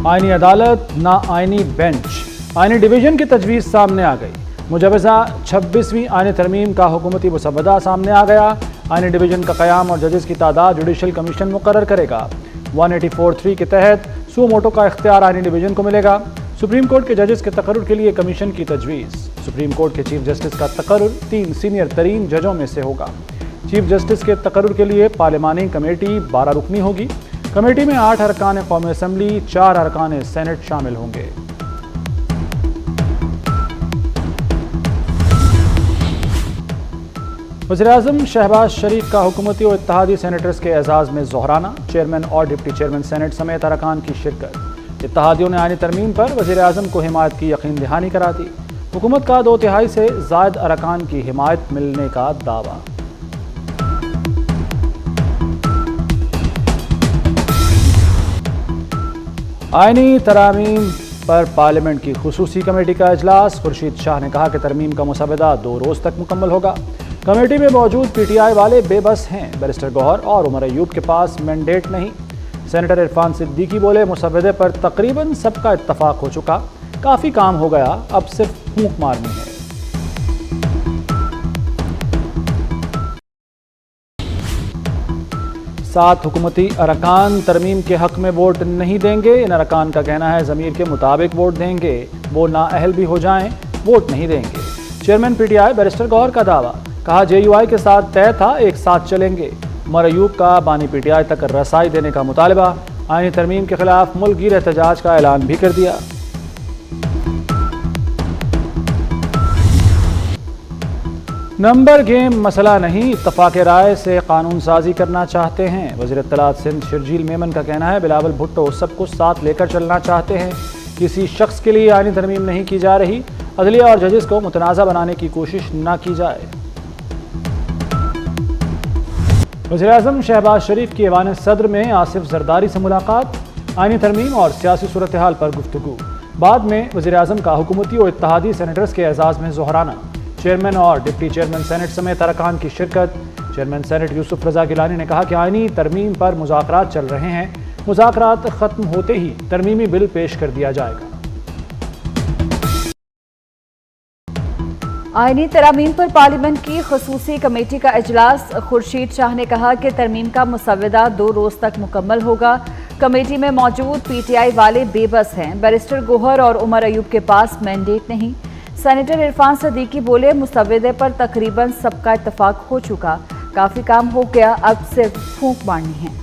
آئینی عدالت نا آئینی بینچ، آئینی ڈویژن کی تجویز سامنے آ گئی۔ مجوزہ 26ویں آئینی ترمیم کا حکومتی مسودہ سامنے آ گیا۔ آئینی ڈویژن کا قیام اور ججز کی تعداد جوڈیشل کمیشن مقرر کرے گا۔ 184(3) کے تحت سو موٹو کا اختیار آئینی ڈویژن کو ملے گا۔ سپریم کورٹ کے ججز کے تقرر کے لیے کمیشن کی تجویز۔ سپریم کورٹ کے چیف جسٹس کا تقرر 3 سینئر ترین ججوں میں سے ہوگا۔ چیف جسٹس کے تقرر کے لیے پارلیمانی کمیٹی 12 رکنی ہوگی۔ کمیٹی میں 8 ارکان قومی اسمبلی، 4 ارکان سینٹ شامل ہوں گے۔ وزیراعظم شہباز شریف کا حکومتی و اتحادی سینیٹرز کے اعزاز میں ظہرانہ، چیئرمین اور ڈپٹی چیئرمین سینٹ سمیت ارکان کی شرکت۔ اتحادیوں نے آئینی ترمیم پر وزیراعظم کو حمایت کی یقین دہانی کرا دی۔ حکومت کا 2/3 سے زائد ارکان کی حمایت ملنے کا دعویٰ۔ آئینی ترامیم پر پارلیمنٹ کی خصوصی کمیٹی کا اجلاس۔ خورشید شاہ نے کہا کہ ترمیم کا مسودہ 2 روز تک مکمل ہوگا۔ کمیٹی میں موجود پی ٹی آئی والے بے بس ہیں، بیرسٹر گوہر اور عمر ایوب کے پاس مینڈیٹ نہیں۔ سینیٹر عرفان صدیقی بولے مسودے پر تقریباً سب کا اتفاق ہو چکا، کافی کام ہو گیا، اب صرف پھونک مارنی ہے۔ سات حکومتی ارکان ترمیم کے حق میں ووٹ نہیں دیں گے۔ ان ارکان کا کہنا ہے ضمیر کے مطابق ووٹ دیں گے، وہ نااہل بھی ہو جائیں ووٹ نہیں دیں گے۔ Chairman P T I barrister Gohar کا دعویٰ، کہا جے یو آئی کے ساتھ طے تھا، ایک ساتھ چلیں گے۔ عمر ایوب کا بانی پی ٹی آئی تک رسائی دینے کا مطالبہ۔ آئینی ترمیم کے خلاف ملک گیر احتجاج کا اعلان بھی کر دیا۔ نمبر گیم مسئلہ نہیں، اتفاق رائے سے قانون سازی کرنا چاہتے ہیں۔ وزیر اطلاعات سندھ شرجیل میمن کا کہنا ہے بلاول بھٹو سب کو ساتھ لے کر چلنا چاہتے ہیں، کسی شخص کے لیے آئینی ترمیم نہیں کی جا رہی، عدلیہ اور ججز کو متنازع بنانے کی کوشش نہ کی جائے۔ وزیراعظم شہباز شریف کی ایوان صدر میں آصف زرداری سے ملاقات، آئینی ترمیم اور سیاسی صورتحال پر گفتگو۔ بعد میں وزیراعظم کا حکومتی و اتحادی سینیٹرز کے اعزاز میں ظہرانہ، چیئرمین اور ڈپٹی چیئرمین سینٹ سمیت ارکان کی شرکت۔ چیئرمین سینٹ یوسف رضا گیلانی نے کہا کہ آئینی ترمیم پر مذاکرات چل رہے ہیں، مذاکرات ختم ہوتے ہی ترمیمی بل پیش کر دیا جائے گا۔ آئینی ترامیم پر پارلیمنٹ کی خصوصی کمیٹی کا اجلاس۔ خورشید شاہ نے کہا کہ ترمیم کا مسودہ 2 روز تک مکمل ہوگا۔ کمیٹی میں موجود پی ٹی آئی والے بے بس ہیں، بیرسٹر گوہر اور عمر ایوب کے پاس مینڈیٹ نہیں۔ سینیٹر عرفان صدیقی بولے مسودے پر تقریباً سب کا اتفاق ہو چکا، کافی کام ہو گیا، اب صرف پھونک مارنی ہے۔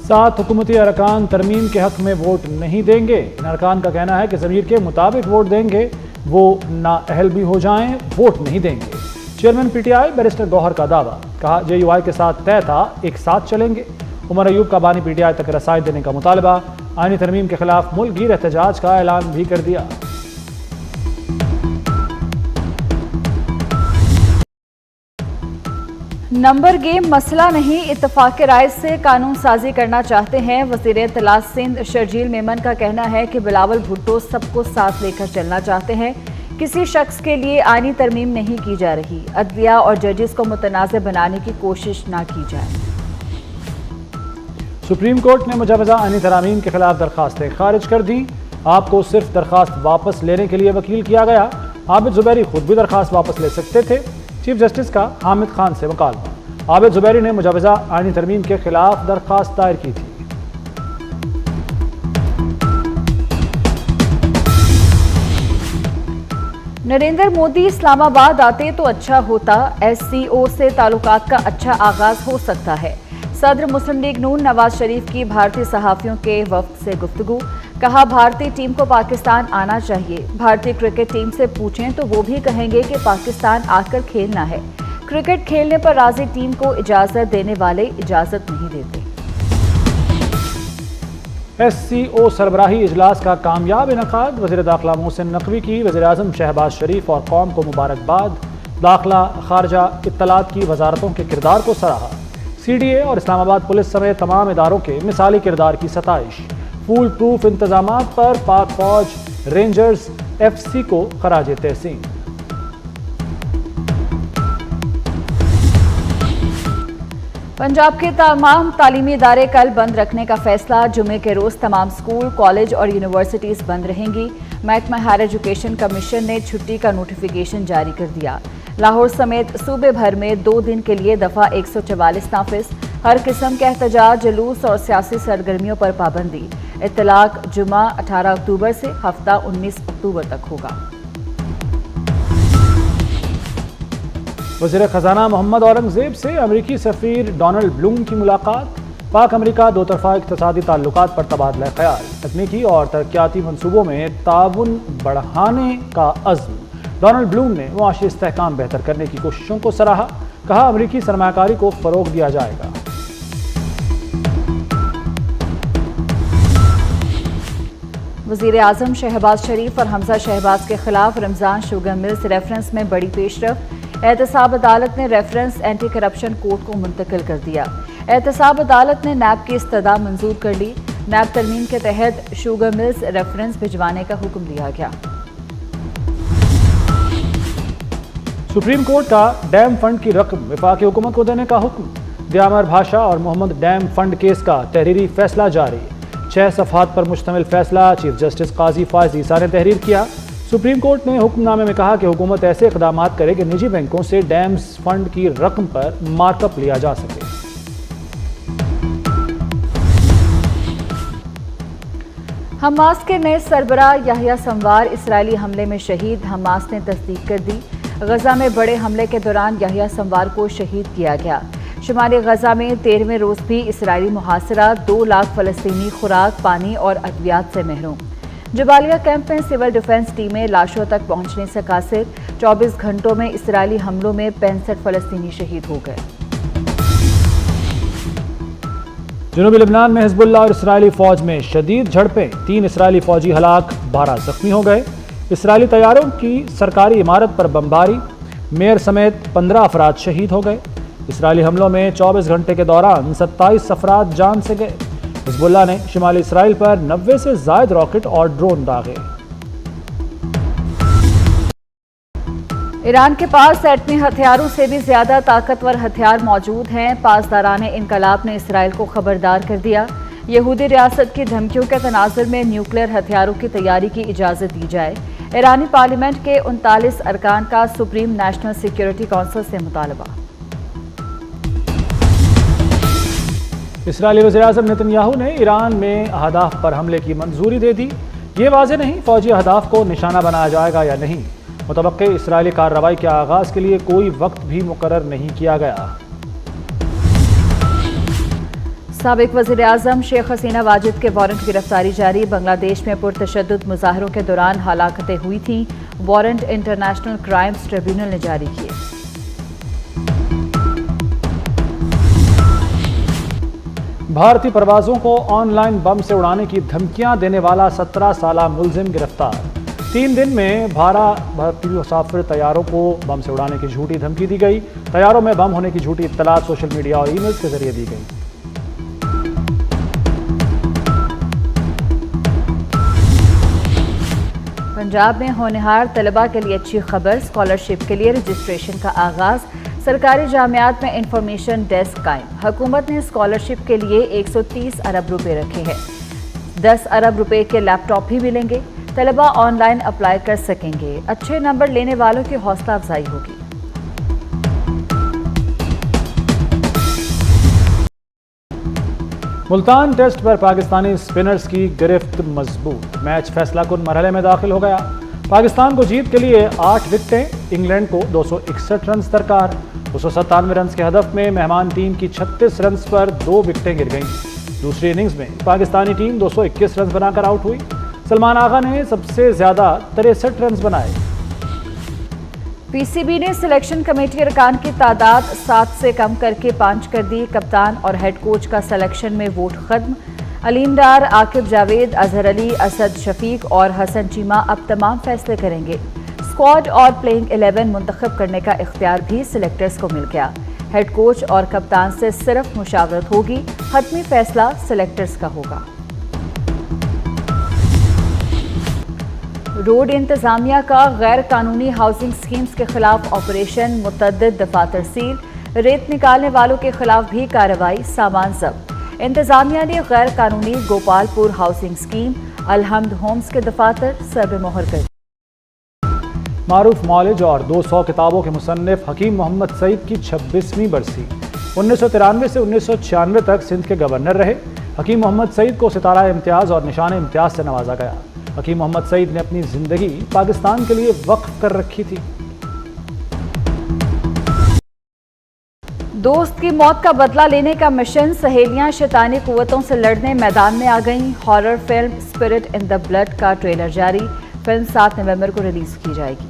7 حکومتی ارکان ترمیم کے حق میں ووٹ نہیں دیں گے۔ ان ارکان کا کہنا ہے کہ ضمیر کے مطابق ووٹ دیں گے، وہ نااہل بھی ہو جائیں ووٹ نہیں دیں گے۔ Chairman P T I barrister Gohar کا دعویٰ، کہا جے یو آئی کے ساتھ طے تھا، ایک ساتھ چلیں گے۔ عمر ایوب کا بانی پی ٹی آئی تک رسائی دینے کا مطالبہ۔ آئینی ترمیم کے خلاف ملک گیر احتجاج کا اعلان بھی کر دیا۔ نمبر گیم مسئلہ نہیں، اتفاق رائے سے قانون سازی کرنا چاہتے ہیں۔ وزیر اطلاعات سندھ شرجیل میمن کا کہنا ہے کہ بلاول بھٹو سب کو ساتھ لے کر چلنا چاہتے ہیں، کسی شخص کے لیے آئینی ترمیم نہیں کی جا رہی، عدلیہ اور ججز کو متنازع بنانے کی کوشش نہ کی جائے۔ سپریم کورٹ نے مجوزہ آئینی ترامیم کے خلاف درخواستیں خارج کر دیں۔ آپ کو صرف درخواست واپس لینے کے لیے وکیل کیا گیا، عابد زبیری خود بھی درخواست واپس لے سکتے تھے۔ چیف جسٹس کا حامد خان سے مکالمہ، عابد زبیری نے مجوزہ آئینی ترمیم کے خلاف درخواست دائر کی تھی۔ نریندر مودی اسلام آباد آتے تو اچھا ہوتا، ایس سی او سے تعلقات کا اچھا آغاز ہو سکتا ہے۔ صدر مسلم لیگ نون نواز شریف کی بھارتی صحافیوں کے وفد سے گفتگو، کہا بھارتی ٹیم کو پاکستان آنا چاہیے، بھارتی کرکٹ ٹیم سے پوچھیں تو وہ بھی کہیں گے کہ پاکستان آ کر کھیلنا ہے، کرکٹ کھیلنے پر راضی ٹیم کو اجازت دینے والے اجازت نہیں دیتے۔ ایس سی او سربراہی اجلاس کا کامیاب انعقاد، وزیر داخلہ محسن نقوی کی وزیراعظم شہباز شریف اور قوم کو مبارکباد، داخلہ، خارجہ، اطلاعات کی وزارتوں کے کردار کو سراہا، سی ڈی اے اور اسلام آباد پولیس سمیت تمام اداروں کے مثالی کردار کی ستائش، فول پروف انتظامات پر پاک فوج، رینجرز، ایف سی کو خراج تحسین۔ पंजाब के तमाम तालीमी इदारे कल बंद रखने का फैसला। जुमे के रोज तमाम स्कूल, कॉलेज और यूनिवर्सिटीज बंद रहेंगी। महकमा हायर एजुकेशन कमीशन ने छुट्टी का नोटिफिकेशन जारी कर दिया। लाहौर समेत सूबे भर में 2 दिन के लिए दफा 144 नाफिज। हर किस्म के एहतजाज, जुलूस और सियासी सरगर्मियों पर पाबंदी। इत्तलाक जुमा 18 अक्टूबर से हफ्ता 19 अक्टूबर तक होगा। वज़ीर ख़ज़ाना मोहम्मद औरंगज़ेब से अमरीकी सफ़ीर डोनाल्ड ब्लूम की मुलाकात। पाक अमरीका दो तरफ़ा इक़्तिसादी ताल्लुकात पर तबादला ख़याल। तकनीकी और तरक्याती मनसूबों में ताउन बढ़ाने का अज़्म। डोनाल्ड ब्लूम ने मुआशी इस्तेहकाम बेहतर करने की कोशिशों को सराहा। कहा, अमरीकी सरमायाकारी को फ़रोग़ दिया जाएगा। वज़ीर आज़म शहबाज शरीफ और हमजा शहबाज के खिलाफ रमज़ान शुगर मिल्स रेफरेंस में बड़ी पेशरफ। एहतसाब अदालत ने रेफरेंस एंटी करप्शन कोर्ट को मुंतकिल कर दिया। एहतसाब अदालत ने नैब की इस्तदा मंजूर कर ली। नैब तरमीम के तहत शुगर मिल्स रेफरेंस भिजवाने का हुक्म दिया गया। सुप्रीम कोर्ट का डैम फंड की रकम वफाकी हुकूमत को देने का हुक्म। दियामर भाषा और मोहम्मद डैम फंड केस का तहरीरी फैसला जारी। 6 सफ़हात पर मुश्तमिल फैसला चीफ जस्टिस काजी फायज़ ईसा ने तहरीर किया। सुप्रीम कोर्ट ने हुक्मनामे में कहा कि हुकूमत ऐसे इक़दाम करे कि निजी बैंकों से डैम्स फंड की रकम पर मार्कअप लिया जा सके। हमास के नए सरबराह याहिया संवार इसराइली हमले में शहीद। हमास ने तस्दीक कर दी। गजा में बड़े हमले के दौरान याहिया संवार को शहीद किया गया। शुमाली गजा में 13वें रोज भी इसराइली मुहासरा। 2 लाख फ़लस्तीनी खुराक, पानी और अद्वियात से महरूम। जबालिया कैंप में सिविल डिफेंस टीमें लाशों तक पहुंचने से कासिर। 24 घंटों में इसराइली हमलों में 65 फ़लस्तीनी शहीद हो गए। जनूबी लेबनान में हिजबुल्लाह और इसराइली फौज में शदीद झड़पें। 3 इसराइली फौजी हलाक, 12 जख्मी हो गए। इसराइली तैयारों की सरकारी इमारत पर बमबारी। मेयर समेत 15 अफराद शहीद हो गए। इसराइली हमलों में 24 घंटे के दौरान 27 अफराद जान से गए। हिजबुल्लाह ने शुमाली इसराइल पर 90 से ज़ायद रॉकेट और ड्रोन दागे। ईरान के पास एटमी हथियारों से भी ज्यादा ताकतवर हथियार मौजूद हैं। पासदाराने इनकलाब ने इसराइल को खबरदार कर दिया। यहूदी रियासत की धमकियों के तनाजुर में न्यूक्लियर हथियारों की तैयारी की इजाज़त दी जाए। ईरानी पार्लियामेंट के 39 अरकान का सुप्रीम नेशनल सिक्योरिटी काउंसिल से मुतालबा। इसराइली वज़ीर-ए-आज़म नेतन्याहू ने ईरान में अहदाफ पर हमले की मंजूरी दे दी। ये वाज़ेह नहीं फौजी अहदाफ को निशाना बनाया जाएगा या नहीं। मुतवक्के इसराइली कार्रवाई के आगाज़ के लिए कोई वक्त भी मुकर्रर नहीं किया गया। साबिक वज़ीर-ए-आज़म शेख हसीना वाजिद के वारंट गिरफ्तारी जारी। बांग्लादेश में पुरतशद्दुद मुजाहरों के दौरान हलाकतें हुई थीं। वारंट इंटरनेशनल क्राइम्स ट्रिब्यूनल ने जारी किए। भारतीय परवाज़ों को ऑनलाइन बम से उड़ाने की धमकियां देने वाला 17 साला मुलजिम गिरफ्तार। 3 दिन में 12 भारतीय मुसाफिर तैयारों को बम से उड़ाने की झूठी धमकी दी गई। तैयारों में बम होने की झूठी इत्तलात सोशल मीडिया और ईमेल्स के जरिए दी गई। पंजाब में होनहार तलबा के लिए अच्छी खबर। स्कॉलरशिप के लिए रजिस्ट्रेशन का आगाज। सरकारी जामियात में इंफॉर्मेशन डेस्क कायम। हुकूमत ने स्कॉलरशिप के लिए 130 अरब रुपए रखे हैं। 10 अरब रुपए के लैपटॉप भी मिलेंगे। तलबा ऑनलाइन अप्लाई कर सकेंगे। अच्छे नंबर लेने वालों की हौसला अफजाई होगी। मुल्तान टेस्ट पर पाकिस्तानी स्पिनर्स की गिरफ्त मजबूत। मैच फैसला कुन मरहले में दाखिल हो गया। पाकिस्तान को जीत के लिए 8 विकेटें। इंग्लैंड को 261 रन दरकार। 297 रन के हदफ में मेहमान टीम की 36 रन पर 2 विकेटें गिर गईं। दूसरी इनिंग्स में पाकिस्तानी टीम 221 रन बनाकर आउट हुई। सलमान आगा ने सबसे ज्यादा 63 रन बनाए। पीसीबी ने सिलेक्शन कमेटी अरकान की तादाद 7 से कम करके 5 कर दी। कप्तान और हेड कोच का सिलेक्शन में वोट खत्म। अलीम डार, आकिब जावेद, अजहर अली, असद शफीक और हसन चीमा अब तमाम फैसले करेंगे। स्क्वाड और प्लेइंग 11 मुंतखब करने का इख्तियार भी सिलेक्टर्स को मिल गया। हेड कोच और कप्तान से सिर्फ मुशावरत होगी। हतमी फैसला सिलेक्टर्स का होगा। रोड इंतजामिया का गैर कानूनी हाउसिंग स्कीम्स के खिलाफ ऑपरेशन। मुतअद्दिद दफातर सील। रेत निकालने वालों के खिलाफ भी कार्रवाई, सामान जब्त। इंतजामिया ने गैर कानूनी गोपालपुर हाउसिंग स्कीम अलहम्द होम्स के दफातर सर्वे मोहर कर दी। मारूफ मौलिज और 200 किताबों के मुसन्निफ हकीम मोहम्मद सईद की 26वीं बरसी। 1993 से 1996 तक सिंध के गवर्नर रहे। हकीम मोहम्मद सईद को सितारा इम्तियाज़ और निशान इम्तियाज़ से नवाजा गया। हकीम मोहम्मद सईद ने अपनी ज़िंदगी पाकिस्तान के लिए वक्फ कर रखी थी। दोस्त की मौत का बदला लेने का मिशन, सहेलियां शैतानी कुव्वतों से लड़ने मैदान में आ गईं। Horror film spirit in the blood का ट्रेलर जारी। फिल्म 7 नवंबर को रिलीज की जाएगी।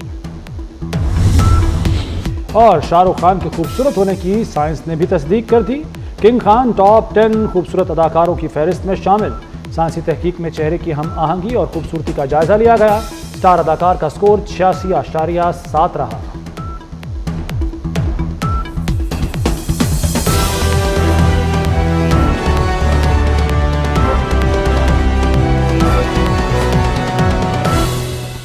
और शाहरुख खान के खूबसूरत होने की साइंस ने भी तस्दीक कर दी। किंग खान टॉप 10 खूबसूरत अदाकारों की फहरिस्त में शामिल। साइंसी तहकीक में चेहरे की हम आहंगी और खूबसूरती का जायजा लिया गया। स्टार अदाकार का स्कोर 86.7 रहा।